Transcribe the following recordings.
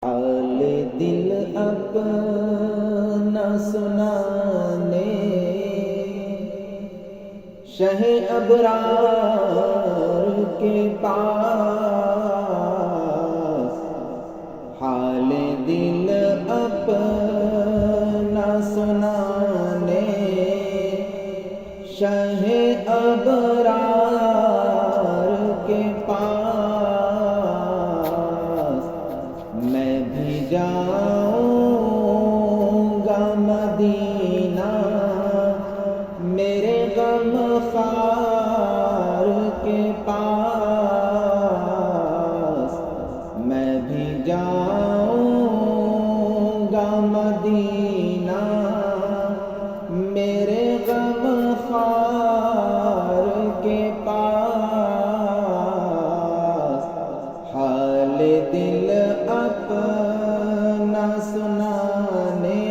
حال دل اپنا سنانے شہ ابرار کے پاس، حال دل اپنا سنانے شہ ابرار کے پاس، میں بھی جاؤں گا مدینہ میرے غم خوار کے پاس، میں بھی جاؤں گا مدینہ میرے غم خوار کے پاس، حال دل اپنا سنانے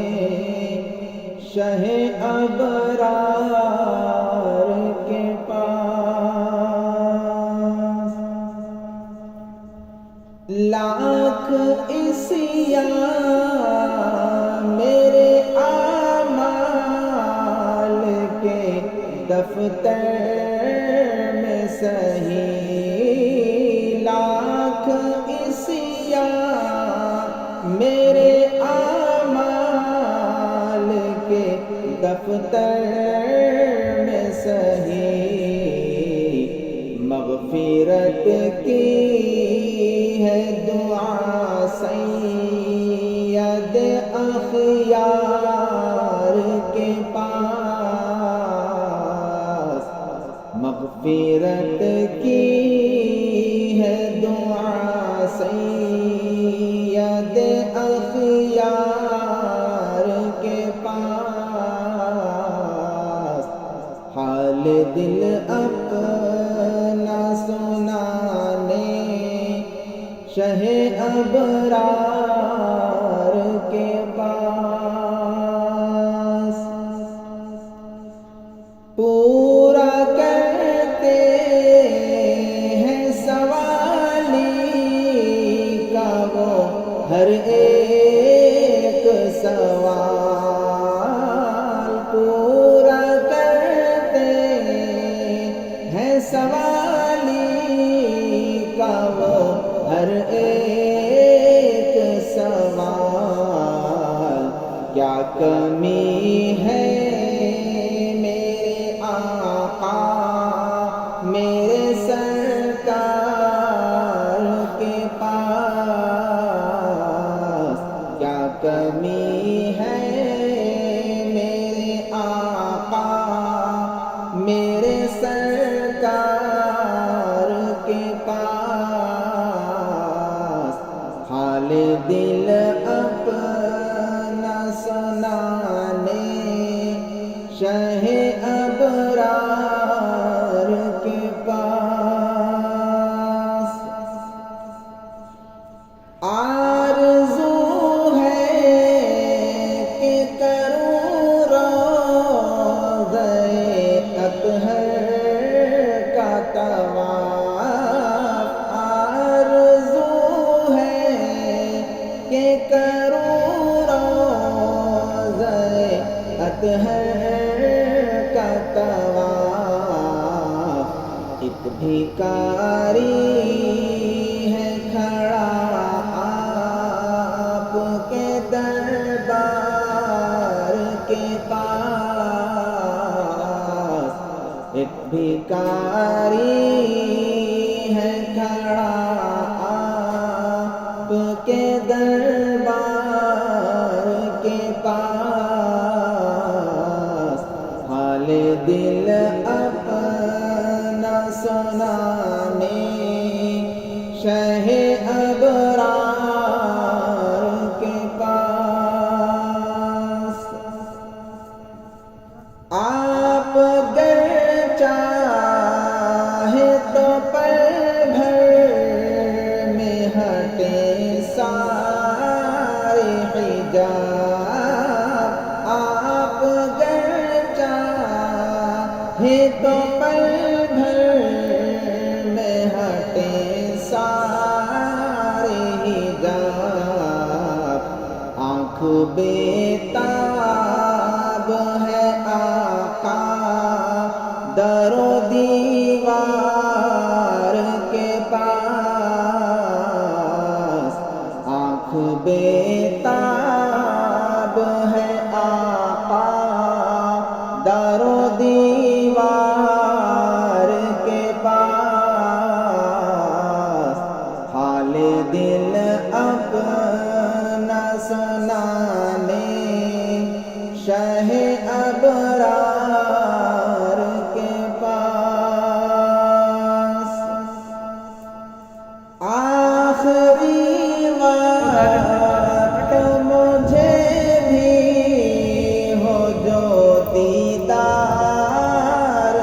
شہ ابرار کے پاس، لاکھ عصیاں میرے اعمال کے دفتر میں سہی، لاکھ عصیاں میرے اعمال کے دفتر میں سہی، مغفرت کی ہے دعا سید اخیار کے پاس، مغفرت کی ہے دعا سید اخیار کے پاس، حال دل اپنا سنانے شہ ابرار کے پاس، پورا کرتے ہیں سوالی کا وہ ہر ایک سوال، پورا کرتے ہیں سوالی کا وہ ہر ایک سوال، کیا کمی ہے میرے آقا میرے سرکار کے پاس، کیا کمی ہے میرے آقا میرے سرکار کے پاس، حال دل اپنا سنانے شہ ابرار کے پاس، آرزو ہے کہ کروں روضہ اطہر کا طواف، آرزو ہے کہ کروں روضہ اطہر کا طواف، ایک بھکاری ہے کھڑا آپ کے دربار کے پاس، ایک بھکاری ہے کھڑا آپ کے دربار کے پاس، حال دل اپنا سنانے شہ ابرار کے پاس، آپ گر چاہے تو پل بھر میں ہٹیں سارے حجاب، آپ گر چاہے تو پل بھر میں ہٹیں سارے حجاب، آنکھ بیتاب ہے آقا در و دیوار کے پاس، آنکھ بیتاب ہے آقا در و دیوار کے پاس، حال دل اپنا سنانے شہ ابرار کے پاس، آخری وقت مجھے بھی ہو جو دیدار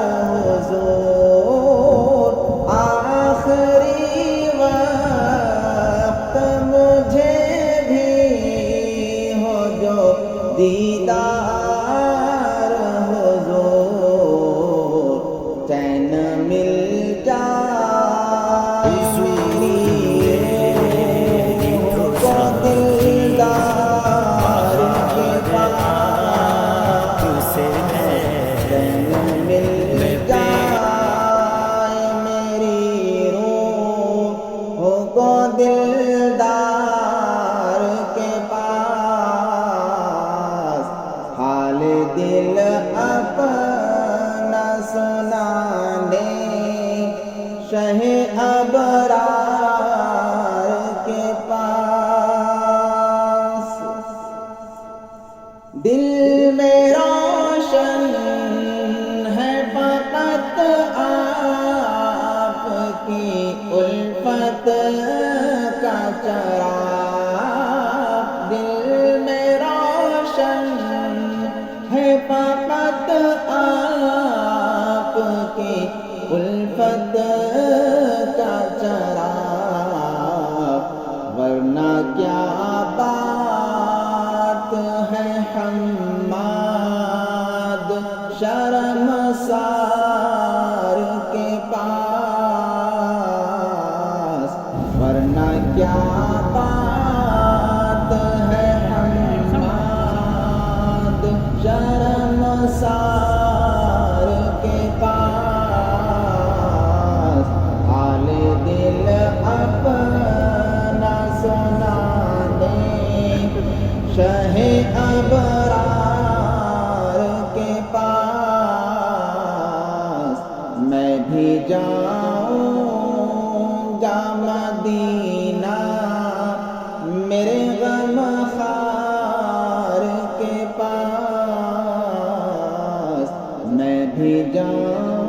حضور، آخری وقت مجھے بھی ہو جو دیدار حضور، چین مل جائے میری روح کو دلدار کے پاس، چین مل جائے میری روح کو دلدار کے پاس، حال دل اپنا سنانے شہ ابرار کے پاس، دل میں روشن ہے فقط آپ کی الفت کا چراغ، دل میں روشن ہے فقط آپ کی الفت کا چراغ، ورنہ کیا بات ہے حماد شرمسار کے پاس، ورنہ کیا بات ہے حماد شرمسار کے پاس، حال دل اپنا سنانے شہ ابرار کے پاس، میں بھی جاؤں گا مدینہ میرے غم خار کے پاس، میں بھی جاؤں